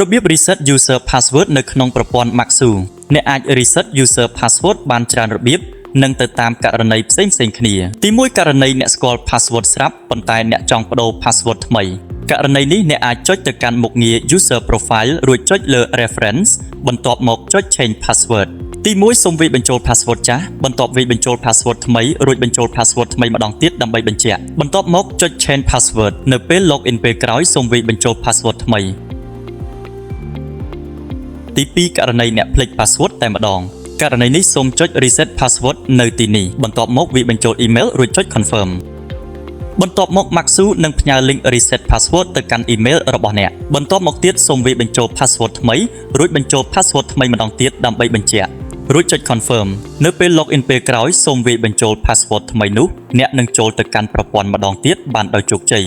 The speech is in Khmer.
របៀប reset user password នៅក្នុងប្រព័ន្ធ Maxu អ្នកអាច reset user password បានច្រើនរបៀបនិងទៅតាមករណីផ្សេងៗគ្នាទី1ករណីអ្នកស្គាល់ password ស្រាប់ប៉ុន្តែអ្នកចង់បដូរ password ថ្មីករណីនេះអ្នកអាចចុចទៅកាន់មុខងារ user profile រួចចុចលើ reference បន្ទាប់មកចុច change password ទី1សូមវាយបញ្ចូល password ចាស់បន្ទាប់វាយបញ្ចូល password ថ្មីរួចបញ្ចូល password ថ្មីម្ដងទៀតដើម្បីបញ្ជាក់បន្ទាប់មកចុច change password នៅពេល login ពេលក្រោយសូមវាយបញ្ចូល password ថ្មីទី2ករណីអ្នកភ្លេច password តែម្ដងករណីនេះសូមចុច reset password នៅទីនេះបន្ទាប់មកវាយបញ្ចូល email រួចចុច confirm បន្ទាប់មក Maxu នឹងផ្ញើ link reset password ទៅកាន់ email របស់អ្នកបន្ទាប់មកទៀតសូមវាយបញ្ចូល password ថ្មីរួចបញ្ចូល password ថ្មីម្ដងទៀតដើម្បីបញ្ជាក់រួចចុច confirm នៅពេល login ពេលក្រោយសូមវាយបញ្ចូល password ថ្មីនោះអ្នកនឹងចូលទៅកាន់ប្រព័ន្ធម្ដងទៀតបានដោយជោគជ័យ